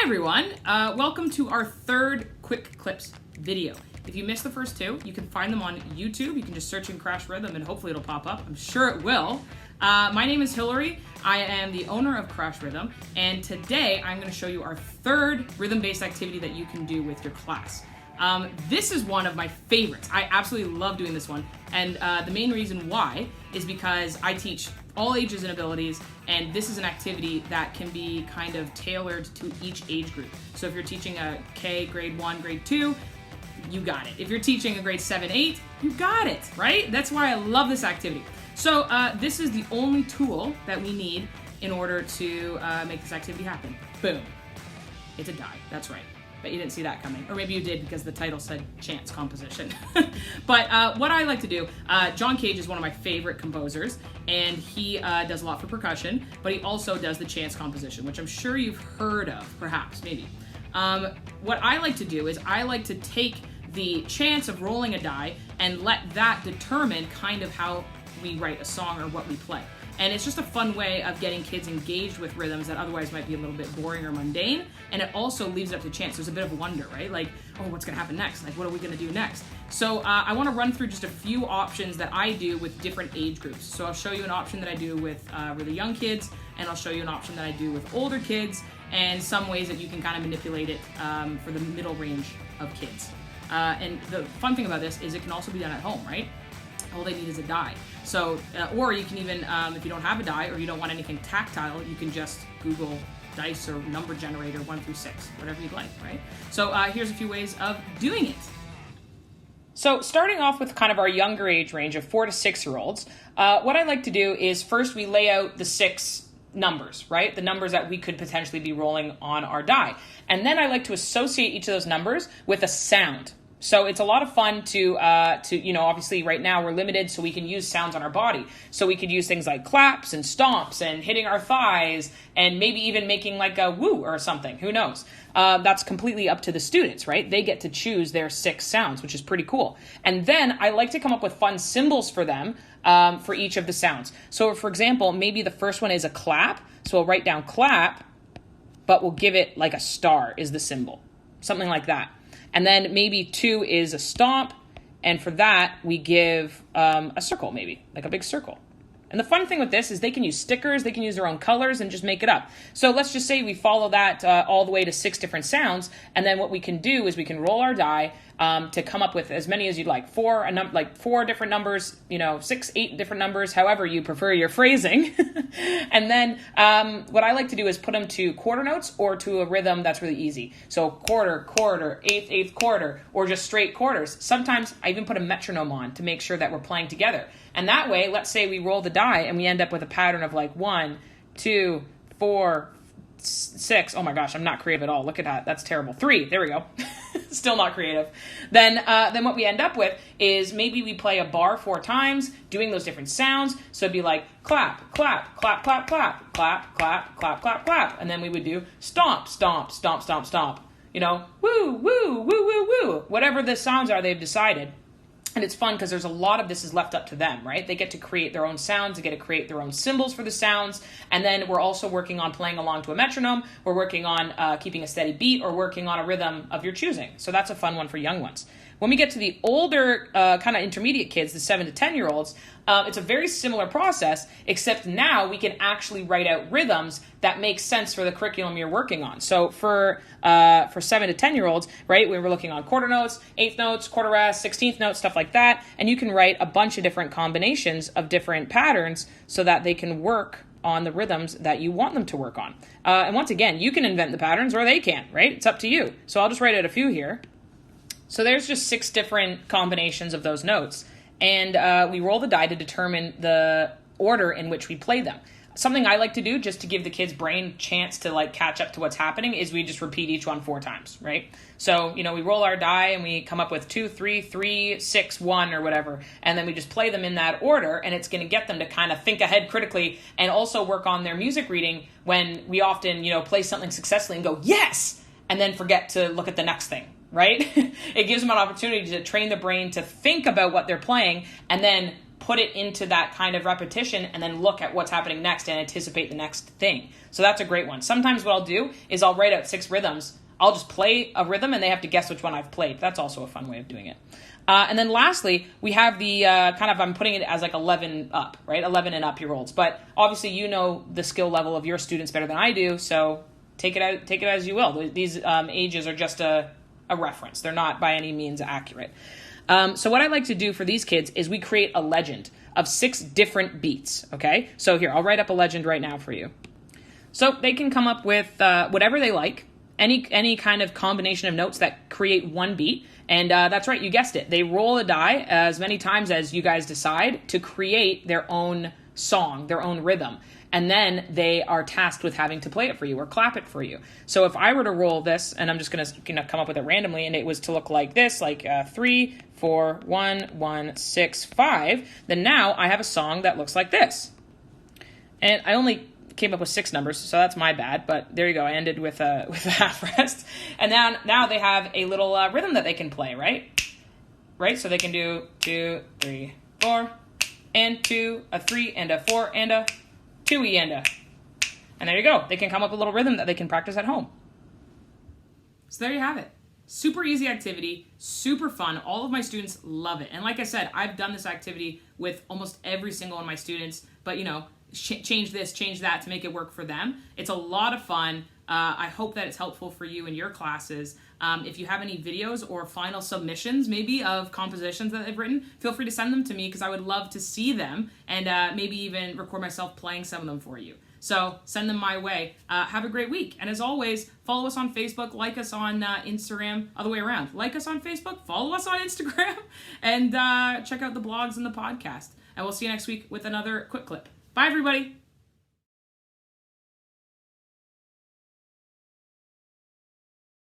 everyone, welcome to our third Quick Clips video. If you missed the first two, you can find them on YouTube. You can just search in Crash Rhythm and hopefully it'll pop up. I'm sure it will. My name is Hillary. I am the owner of Crash Rhythm, and today I'm going to show you our third rhythm-based activity that you can do with your class. This is one of my favorites. I absolutely love doing this one, and the main reason why is because I teach all ages and abilities, and this is an activity that can be kind of tailored to each age group. So if you're teaching a K, grade 1, grade 2, you got it. If you're teaching a grade 7, 8, you got it, right? That's why I love this activity. So this is the only tool that we need in order to make this activity happen. Boom. It's a die, that's right. But you didn't see that coming. Or maybe you did because the title said chance composition. But what I like to do, John Cage is one of my favorite composers, and he does a lot for percussion, but he also does the chance composition, which I'm sure you've heard of, perhaps, maybe. What I like to do is I like to take the chance of rolling a die and let that determine kind of how we write a song or what we play. And it's just a fun way of getting kids engaged with rhythms that otherwise might be a little bit boring or mundane. And it also leaves it up to chance. There's a bit of wonder, right? Like, oh, what's going to happen next? Like, what are we going to do next? So I want to run through just a few options that I do with different age groups. So I'll show you an option that I do with really young kids, and I'll show you an option that I do with older kids, and some ways that you can kind of manipulate it for the middle range of kids. And the fun thing about this is it can also be done at home, right? All they need is a die. So, or you can even, if you don't have a die or you don't want anything tactile, you can just Google dice or number generator 1 through 6, whatever you'd like, right? So here's a few ways of doing it. So starting off with kind of our younger age range of 4 to 6 year olds, what I like to do is first we lay out the 6 numbers, right? The numbers that we could potentially be rolling on our die. And then I like to associate each of those numbers with a sound. So it's a lot of fun to obviously right now we're limited, so we can use sounds on our body. So we could use things like claps and stomps and hitting our thighs and maybe even making like a woo or something. Who knows? That's completely up to the students, right? They get to choose their 6 sounds, which is pretty cool. And then I like to come up with fun symbols for them for each of the sounds. So for example, maybe the first one is a clap. So we'll write down clap, but we'll give it like a star is the symbol. Something like that. And then maybe 2 is a stomp, and for that, we give a circle maybe, like a big circle. And the fun thing with this is they can use stickers, they can use their own colors, and just make it up. So let's just say we follow that all the way to 6 different sounds, and then what we can do is we can roll our die to come up with as many as you'd like. 4 different numbers, 6, 8 different numbers, however you prefer your phrasing. And then what I like to do is put them to quarter notes or to a rhythm that's really easy. So quarter, quarter, eighth, eighth quarter, or just straight quarters. Sometimes I even put a metronome on to make sure that we're playing together. And that way, let's say we roll the die and we end up with a pattern of like 1, 2, 4, 6. Oh my gosh, I'm not creative at all. Look at that. That's terrible. 3. There we go. Still not creative. Then what we end up with is maybe we play a bar 4 times, doing those different sounds. So it'd be like clap, clap, clap, clap, clap, clap, clap, clap, clap, clap. And then we would do stomp, stomp, stomp, stomp, stomp. Woo, woo, woo, woo, woo. Whatever the sounds are, they've decided. And it's fun because there's a lot of this is left up to them, right? They get to create their own sounds, they get to create their own symbols for the sounds, and then we're also working on playing along to a metronome, we're working on keeping a steady beat, or working on a rhythm of your choosing. So that's a fun one for young ones. When we get to the older kind of intermediate kids, the 7 to 10 year olds, it's a very similar process, except now we can actually write out rhythms that make sense for the curriculum you're working on. So for 7 to 10 year olds, right, we were looking on quarter notes, eighth notes, quarter rest, 16th notes, stuff like that, and you can write a bunch of different combinations of different patterns so that they can work on the rhythms that you want them to work on. And once again, you can invent the patterns or they can, right? It's up to you. So I'll just write out a few here. So there's just 6 different combinations of those notes. And we roll the die to determine the order in which we play them. Something I like to do just to give the kids' brain chance to like catch up to what's happening is we just repeat each one 4 times, right? So, we roll our die and we come up with 2, 3, 3, 6, 1 or whatever. And then we just play them in that order, and it's going to get them to kind of think ahead critically and also work on their music reading when we often, play something successfully and go, yes, and then forget to look at the next thing. Right? It gives them an opportunity to train the brain to think about what they're playing and then put it into that kind of repetition and then look at what's happening next and anticipate the next thing. So that's a great one. Sometimes what I'll do is I'll write out 6 rhythms. I'll just play a rhythm and they have to guess which one I've played. That's also a fun way of doing it. And then lastly, we have the I'm putting it as like 11 up, right? 11 and up year olds. But obviously you know the skill level of your students better than I do, so take it as you will. These ages are just a reference. They're not by any means accurate. So what I like to do for these kids is we create a legend of 6 different beats, okay? So here, I'll write up a legend right now for you. So they can come up with whatever they like, any kind of combination of notes that create one beat. And that's right, you guessed it. They roll a die as many times as you guys decide to create their own song, their own rhythm. And then they are tasked with having to play it for you or clap it for you. So if I were to roll this, and I'm just going to come up with it randomly, and it was to look like this, like 3, 4, 1, 1, 6, 5, then now I have a song that looks like this. And I only came up with 6 numbers, so that's my bad, but there you go. I ended with a half rest. And now they have a little rhythm that they can play, right? Right? So they can do 2, 3, 4, and 2, a 3, and a 4, and a 2E, and a. And there you go. They can come up with a little rhythm that they can practice at home. So there you have it. Super easy activity, super fun. All of my students love it. And like I said, I've done this activity with almost every single one of my students, but change this, change that to make it work for them. It's a lot of fun. I hope that it's helpful for you in your classes. If you have any videos or final submissions, maybe of compositions that I've written, feel free to send them to me because I would love to see them and maybe even record myself playing some of them for you. So send them my way. Have a great week. And as always, follow us on Facebook, like us on Instagram, other way around. Like us on Facebook, follow us on Instagram, and check out the blogs and the podcast. And we'll see you next week with another quick clip. Bye, everybody.